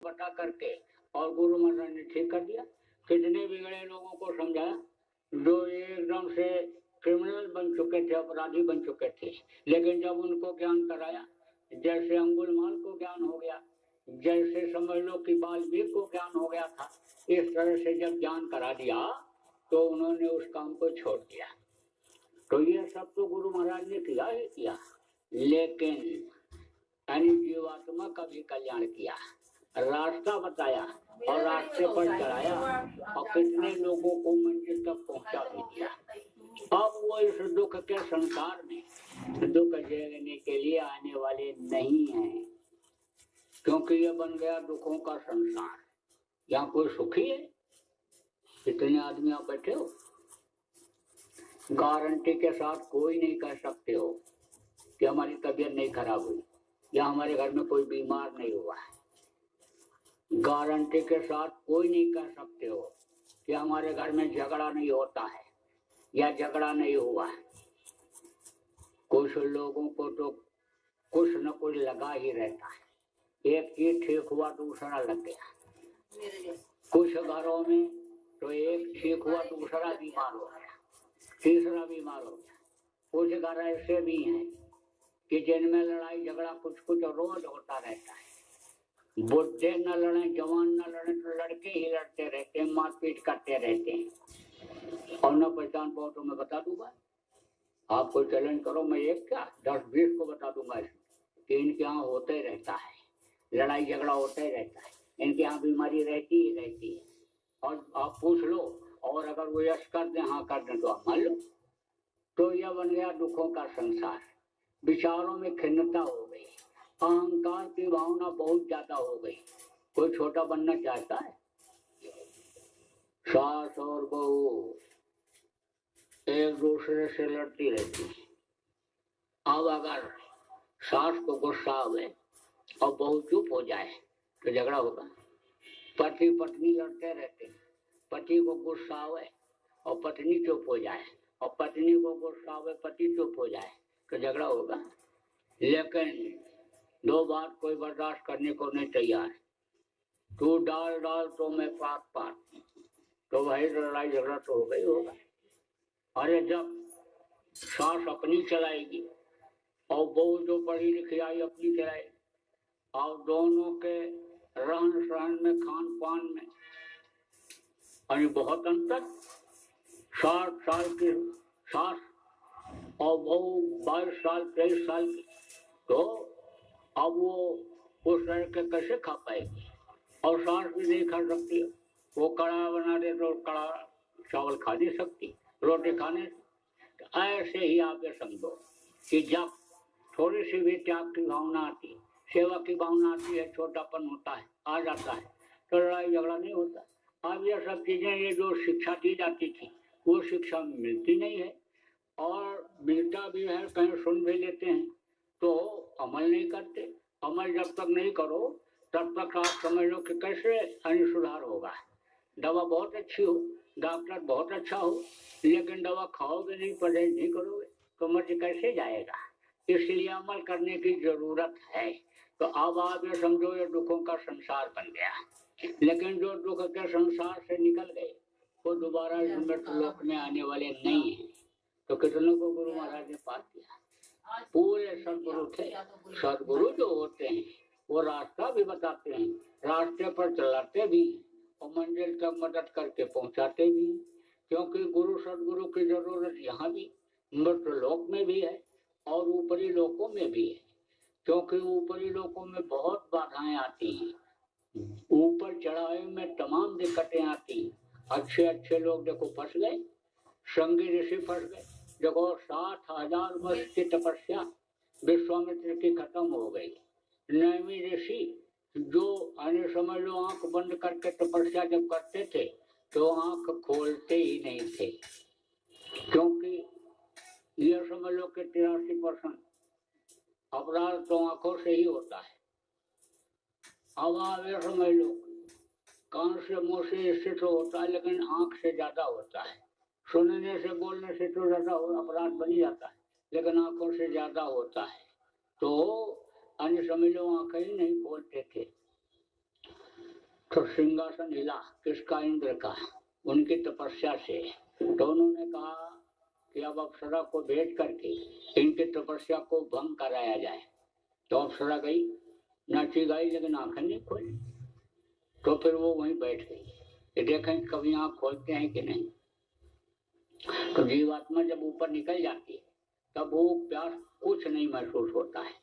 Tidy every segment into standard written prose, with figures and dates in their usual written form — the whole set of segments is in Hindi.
बता करके और गुरु महाराज ने ठीक कर दिया। कितने बिगड़े लोगों को समझाया जो एकदम से क्रिमिनल बन चुके थे, अपराधी बन चुके थे, लेकिन जब उनको ज्ञान कराया, जैसे अंगुलमाल को ज्ञान हो गया, जैसे समझ लो कि बालवीर को ज्ञान हो गया था, इस तरह से जब ज्ञान करा दिया तो उन्होंने उस काम को छोड़ दिया। तो ये सब तो गुरु महाराज ने किया ही किया, लेकिन यानी जीवात्मा का भी कल्याण किया, रास्ता बताया और रास्ते पर चलाया और कितने लोगों को मंजिल तक पहुंचा भी दिया। अब वो इस दुख के संसार में दुख झेलने के लिए आने वाले नहीं हैं, क्योंकि ये बन गया दुखों का संसार। यहाँ कोई सुखी है? कितने आदमी आप बैठे हो, गारंटी के साथ कोई नहीं कह सकते हो कि हमारी तबीयत नहीं खराब हुई या हमारे घर में कोई बीमार नहीं हुआ है। गारंटी के साथ कोई नहीं कह सकते हो कि हमारे घर में झगड़ा नहीं होता है या झगड़ा नहीं हुआ है। कुछ लोगों को तो कुछ न कुछ लगा ही रहता है, एक चीज ठीक हुआ दूसरा लग गया। कुछ घरों में तो एक ठीक हुआ दूसरा बीमार हो गया, तीसरा बीमार हो गया। कुछ घर ऐसे भी हैं कि जिनमें लड़ाई झगड़ा कुछ कुछ रोज होता रहता है। बुढ़े न लड़े, जवान न लड़े तो लड़के ही लड़ते रहते हैं, मारपीट करते रहते हैं। और न पहचान पाओ तो मैं बता दूंगा, आपको चैलेंज करो, मैं एक क्या 10-20 को बता दूंगा कि इनके यहाँ होते ही रहता है, लड़ाई झगड़ा होता ही रहता है, इनके यहाँ बीमारी रहती ही रहती है। और आप पूछ लो, और अगर वो यश कर दें, हाँ कर दें, तो आप मान लो। तो यह बन गया दुखों का संसार। विचारों में खिन्नता हो गई, अहंकार की भावना बहुत ज्यादा हो गई। कोई छोटा बनना चाहता है? सास और बहू एक दूसरे से लड़ती रहती है। अब अगर सास को गुस्सा आवे और बहू चुप हो जाए तो झगड़ा होगा। पति पत्नी लड़ते रहते हैं, पति को गुस्सा आवे और पत्नी चुप हो जाए, और पत्नी को गुस्सा आवे पति चुप हो जाए तो झगड़ा होगा। लेकिन दो बात कोई बर्दाश्त करने को नहीं तैयार, तू डाल डाल तो मैं पात पात, तो भाई लड़ाई झगड़ा तो हो गई होगा। अरे जब सास अपनी चलाएगी और बहू जो पढ़ी लिखी आई अपनी चलाएगी, और दोनों के रहन सहन में, खान पान में अरे बहुत अंतर। 60 साल की सास और बहू 22 साल 23 साल की, तो अब वो उस तरह के कैसे खा पाएगी? और सास भी नहीं खा सकती, वो कड़ा बना दे तो कड़ा चावल खा नहीं सकती, रोटी खाने। तो ऐसे ही आप ये समझो कि जब थोड़ी सी भी त्याग की भावना आती है, सेवा की भावना आती है, छोटापन होता है, आ जाता है, तो लड़ाई झगड़ा नहीं होता। अब ये सब चीजें, ये जो शिक्षा दी जाती थी वो शिक्षा मिलती नहीं है, और मिलता भी है कहीं सुन भी लेते हैं तो अमल नहीं करते। अमल जब तक नहीं करो तब तक आप समझ लो कि कैसे सुधार होगा। दवा बहुत अच्छी हो, डॉक्टर बहुत अच्छा हो, लेकिन दवा खाओगे नहीं, परहेज नहीं करोगे तो मर्ज कैसे जाएगा? इसलिए अमल करने की जरूरत है। तो अब आप ये समझो ये दुखों का संसार बन गया, लेकिन जो दुख के संसार से निकल गए वो दोबारा मृत्यु लोक में आने वाले नहीं है। तो कितनों को गुरु महाराज ने पार किया? पूरे सदगुरु थे। सदगुरु जो होते हैं वो रास्ता भी बताते हैं, रास्ते पर चलाते भी और मंजिल तक मदद करके पहुंचाते भी, क्योंकि गुरु सदगुरु की जरूरत यहाँ भी, मृत्यु लोक में भी है और ऊपरी लोकों में भी है। क्योंकि ऊपरी लोकों में बहुत बाधाएं आती हैं, ऊपर चढ़ाई में तमाम दिक्कतें आती हैं। अच्छे अच्छे लोग देखो फंस गए, संगी ऋषि फंस गए। देखो 60,000 वर्ष की तपस्या विश्वामित्र की खत्म हो गई। नैमी ऋषि जो अन्य समझ लो आंख बंद करके तपस्या जब करते थे तो आंख खोलते ही नहीं थे, क्योंकि यह समझ लो कि 83% अपराध तो आंखों से ही होता है। अब आप ये समझ लो कान से मुंह से इससे तो होता है, लेकिन आंख से ज्यादा होता है। सुनने से बोलने से तो ज्यादा अपराध बन जाता है, लेकिन आंखों से ज्यादा होता है। तो अन्य समझ लो आंखें ही नहीं खोलते थे। तो सिंहासन हिला, किसका? इंद्र का, उनकी तपस्या से। तो उन्होंने कहा कि अब अप्सरा को भेज करके इनकी तपस्या को भंग कराया जाए। तो अप्सरा गई, नाची गाई, लेकिन आंखें नहीं खोली। तो फिर वो वहीं बैठ गई कि देखें कभी आंख खोलते हैं कि नहीं। तो जीवात्मा जब ऊपर निकल जाती है तब भूख प्यास कुछ नहीं महसूस होता है,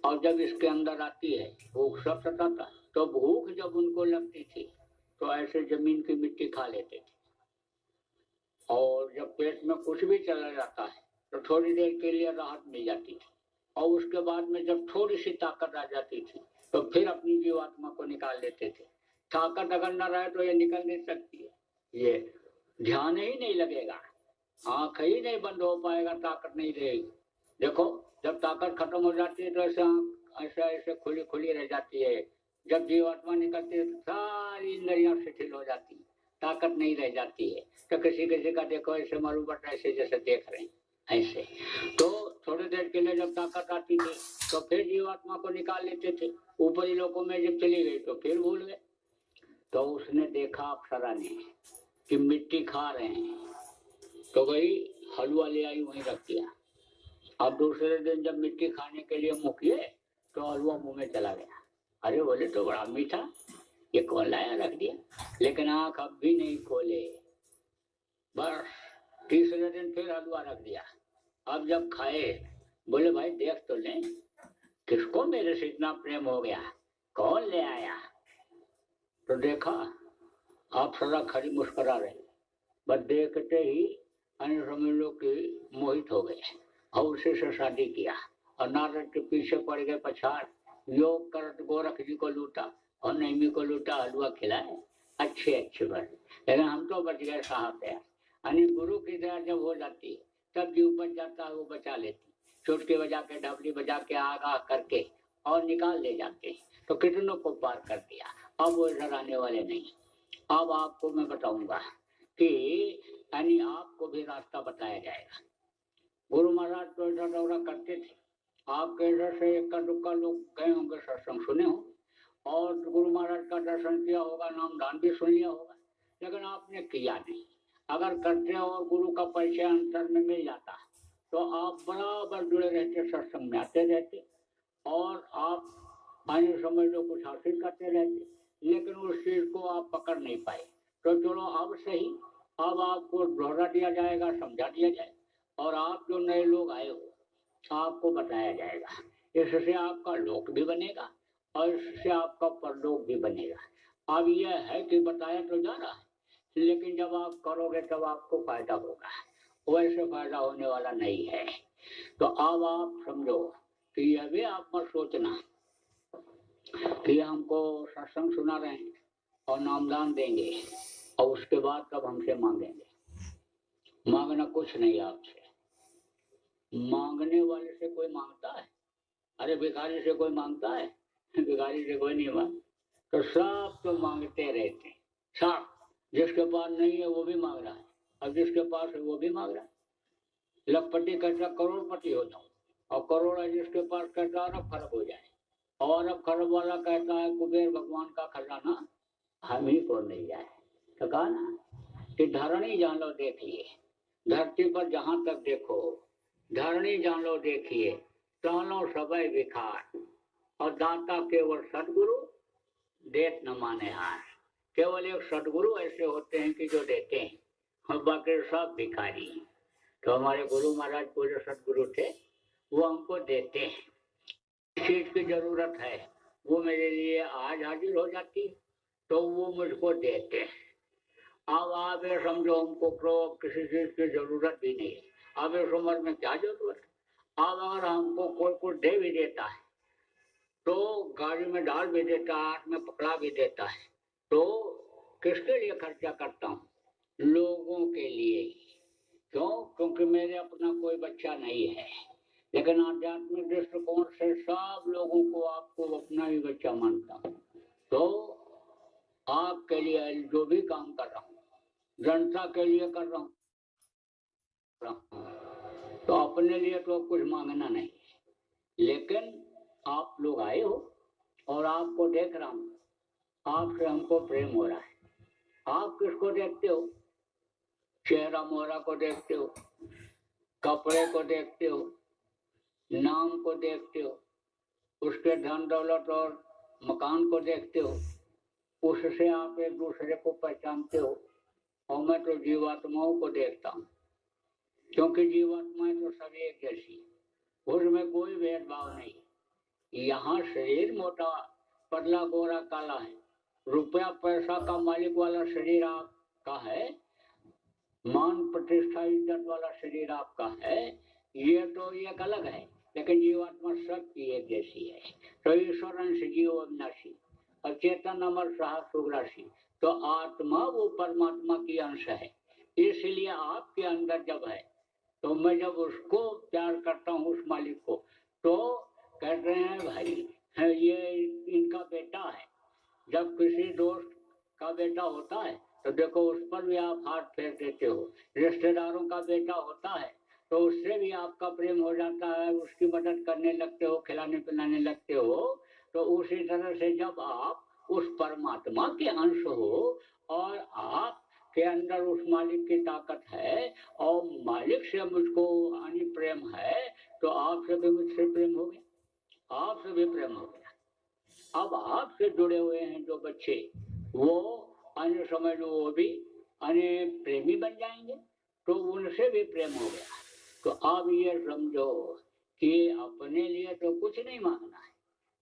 और जब इसके अंदर आती है भूख सब सताता है। तो भूख जब उनको लगती थी तो ऐसे जमीन की मिट्टी खा लेते थे, और जब पेट में कुछ भी चला जाता है तो थोड़ी देर के लिए राहत मिल जाती थी, और उसके बाद में जब थोड़ी सी ताकत आ जाती थी तो फिर अपनी जीवात्मा को निकाल लेते थे। ताकत अगर न रहे तो ये निकल नहीं सकती है, ये ध्यान ही नहीं लगेगा, आंख ही नहीं बंद हो पाएगा, ताकत नहीं रहेगी। देखो जब ताकत खत्म हो जाती है तो ऐसे आंख ऐसे ऐसे खुली खुली रह जाती है। जब जीवात्मा निकलती है तो सारी इंद्रियां शिथिल हो जाती है, ताकत नहीं रह जाती है। तो किसी किसी का देखो ऐसे मालूम पड़ता है ऐसे जैसे देख रहे हैं ऐसे। तो थोड़ी देर के लिए जब ताकत आती थी तो फिर जीवात्मा को निकाल लेते थे। ऊपरी लोकों में जब चली गई तो फिर भूल गए। तो उसने देखा अप्सरा ने कि मिट्टी खा रहे हैं, तो गई हलवा ले आई, वहीं रख दिया। अब दूसरे दिन जब मिट्टी खाने के लिए मुँह किए तो हलवा मुंह में चला गया। अरे बोले तो बड़ा मीठा, ये कौन लाया? रख दिया। लेकिन आंख अब भी नहीं खोले। बस तीसरे दिन फिर हलवा रख दिया। अब जब खाए बोले भाई देख तो ले, किसको मेरे से इतना प्रेम हो गया, कौन ले आया? तो देखा आप सदा खड़ी मुस्कुरा रही, बस देखते ही अन्य समझ लो कि मोहित हो गए और उसी से शादी किया, और नारद के पीछे पड़ गए पछाड़। योग करत गोरख जी को लूटा और नैमी को लूटा, हलवा खिलाए अच्छे अच्छे बन, लेकिन हम तो बच गए साहब यार। यानी गुरु की दया जब हो जाती है तब जो बच जाता है वो बचा लेती, चुटकी बजा के ढबली बजा के आगाह करके और निकाल ले जाते। तो कितनों को पार कर दिया, अब वो इधर आने वाले नहीं। अब आपको मैं बताऊंगा कि यानी आपको भी रास्ता बताया जाएगा। गुरु महाराज तो इधर दौरा करते थे, आपके इधर से इक्का दुक्का लोग गए होंगे, सत्संग सुने हो, और गुरु महाराज का दर्शन किया होगा, नाम दान भी सुन लिया होगा, लेकिन आपने किया नहीं। अगर करते और गुरु का परिचय अंतर में मिल जाता तो आप बराबर जुड़े रहते, सत्संग में आते रहते, और आप आने समझ लो कुछ हासिल करते रहते, लेकिन उस चीज को आप पकड़ नहीं पाए। तो चलो अब सही, अब आपको दोहरा दिया जाएगा, समझा दिया जाएगा, और आप जो नए लोग आए हो आपको बताया जाएगा। इससे आपका लोक भी बनेगा और इससे आपका परलोक भी बनेगा। अब यह है कि बताया तो जा रहा है, लेकिन जब आप करोगे तब आपको फायदा होगा, वैसे फायदा होने वाला नहीं है। तो अब आप समझो कि यह भी आप मत सोचना कि हमको सत्संग सुना रहे हैं और नामदान देंगे और उसके बाद तब हमसे मांगेंगे। मांगना कुछ नहीं आपसे, मांगने वाले से कोई मांगता है? अरे भिखारी से कोई मांगता है? भिखारी से कोई नहीं मांगता। तो सब तो मांगते रहते हैं, सब। जिसके पास नहीं है वो भी मांग रहा है, और जिसके पास है वो भी मांग रहा है। लखपति कहता करोड़पति हो जाओ, और करोड़ है जिसके पास कहता अरब खरब हो जाए, और अब खरब वाला कहता है कुबेर भगवान का खजाना हम ही को मिल जाए। तो कहा ना कि धरणी जान लो देखिए, धरती पर जहां तक देखो धरणी जान लो देखिए, टहलो सबय विखार, और दाता केवल सदगुरु देत न माने हार। केवल एक सदगुरु ऐसे होते हैं कि जो देते हैं, और बाकी सब भिखारी हैं। तो हमारे गुरु महाराज को जो सदगुरु थे वो हमको देते हैं, चीज की जरूरत है वो मेरे लिए आज हाजिर हो जाती है तो वो मुझको देते हैं। अब आप ये समझो हमको किसी चीज की जरूरत भी नहीं है, अब इस उम्र में क्या जरूरत। अब अगर हमको कोई कुछ दे भी देता है तो गाड़ी में डाल भी देता है, हाथ में पकड़ा भी देता है, तो किसके लिए खर्चा करता हूँ? लोगों के लिए। क्यों? क्योंकि मेरे अपना कोई बच्चा नहीं है, लेकिन आध्यात्मिक दृष्टिकोण से सब लोगों को आपको अपना ही बच्चा मानता हूँ। तो आपके लिए जो भी काम कर रहा हूँ जनता के लिए कर रहा हूँ, तो अपने लिए तो कुछ मांगना नहीं, लेकिन आप लोग आए हो और आपको देख रहा हूँ आपसे हमको प्रेम हो रहा है। आप किसको देखते हो? चेहरा मोहरा को देखते हो, कपड़े को देखते हो, नाम को देखते हो, उसके धन दौलत और मकान को देखते हो, उससे आप एक दूसरे को पहचानते हो। और मैं तो जीवात्माओं को देखता हूँ, क्योंकि जीवात्माएं तो सभी एक जैसी, उसमें कोई भेदभाव नहीं। यहाँ शरीर मोटा पतला गोरा काला है, रुपया पैसा का मालिक वाला शरीर आपका है, मान प्रतिष्ठा इज्जत वाला शरीर आपका है, ये तो एक अलग है, लेकिन जीवात्मा सबकी एक जैसी है। तो ईश्वर अंश जीव अविनाशी, अचेतन अमर साहब सुग्रासी, तो आत्मा वो परमात्मा की अंश है। इसलिए आपके अंदर जब है, तो मैं जब उसको प्यार करता हूँ, उस मालिक को, तो कहते हैं भाई है ये इनका बेटा है। जब किसी दोस्त का बेटा होता है तो देखो उस पर भी आप हाथ फेर देते हो। रिश्तेदारों का बेटा होता है तो उससे भी आपका प्रेम हो जाता है, उसकी मदद करने लगते हो, खिलाने पिलाने लगते हो। तो उसी तरह से जब आप उस परमात्मा के अंश हो और आप के अंदर उस मालिक की ताकत है और मालिक से मुझको हानि प्रेम है, तो आपसे भी मुझसे प्रेम हो गया, आपसे भी प्रेम हो गया। अब आपसे जुड़े हुए हैं जो बच्चे, वो अन्य समझ लो वो भी अन्य प्रेमी बन जाएंगे, तो उनसे भी प्रेम हो गया। तो आप ये समझो कि अपने लिए तो कुछ नहीं मांगना है,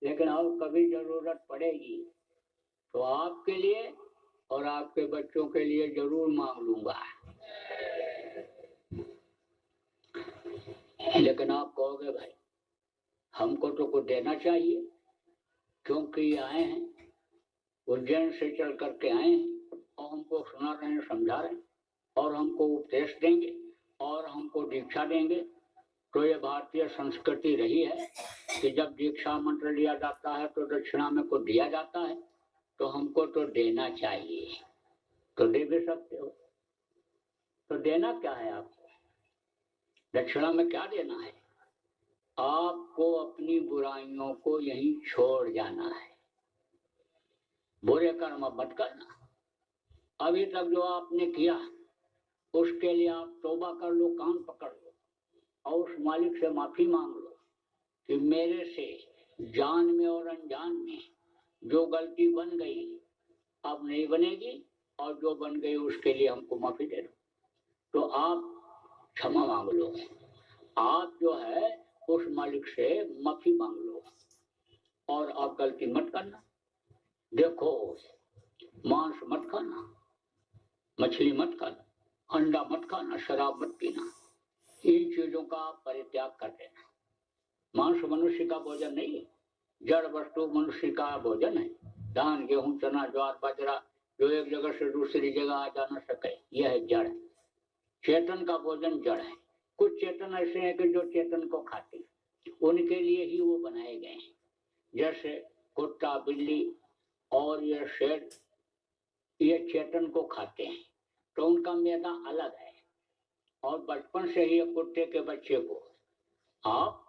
लेकिन अब कभी जरूरत पड़ेगी तो आपके लिए और आपके बच्चों के लिए जरूर मांग लूंगा। लेकिन आप कहोगे भाई हमको तो कुछ देना चाहिए, क्योंकि आए हैं उज्जैन से चल करके आए हैं और हमको सुना रहे हैं, समझा रहे हैं और हमको उपदेश देंगे और हमको दीक्षा देंगे। तो ये भारतीय संस्कृति रही है कि जब दीक्षा मंत्र लिया जाता है तो दक्षिणा में को दिया जाता है, तो हमको तो देना चाहिए। तो दे भी सकते हो। तो देना क्या है आपको? दक्षिणा में क्या देना है? आपको अपनी बुराइयों को यहीं छोड़ जाना है, बुरे कर्म मत करना। अभी तक जो आपने किया उसके लिए आप तौबा कर लो, कान पकड़ लो और उस मालिक से माफी मांग लो कि मेरे से जान में और अनजान में जो गलती बन गई अब नहीं बनेगी, और जो बन गई उसके लिए हमको माफी दे दो। तो आप क्षमा मांग लो, आप जो है उस मालिक से माफी मांग लो और आप गलती मत करना। देखो मांस मत खाना, मछली मत खाना, अंडा मत खाना, शराब मत पीना, इन चीजों का परित्याग कर देना। मांस मनुष्य का भोजन नहीं है, जड़ वस्तु मनुष्य का भोजन है। धान गेहूं चना ज्वार बाजरा जो एक जगह से दूसरी जगह आ जा न सके, यह है जड़। चेतन का भोजन जड़ है। कुछ चेतन ऐसे हैं कि जो चेतन को खाते हैं, उनके लिए ही वो बनाए गए हैं। जैसे कुत्ता बिल्ली और ये शेर, ये चेतन को खाते हैं, तो उनका मैदा अलग है। और बचपन से ही कुत्ते के बच्चे को आप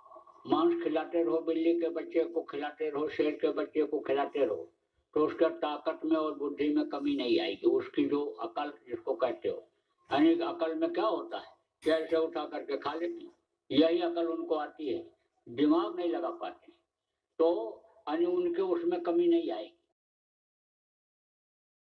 मांस खिलाते रहो, बिल्ली के बच्चे को खिलाते रहो, शेर के बच्चे को खिलाते रहो, तो उसका ताकत में और बुद्धि में कमी नहीं आएगी। उसकी जो अकल जिसको कहते हो, यानी अकल में क्या होता है, कैसे उठा करके खा लेते हैं, यही अकल उनको आती है, दिमाग नहीं लगा पाते, तो उनके उसमें कमी नहीं आएगी।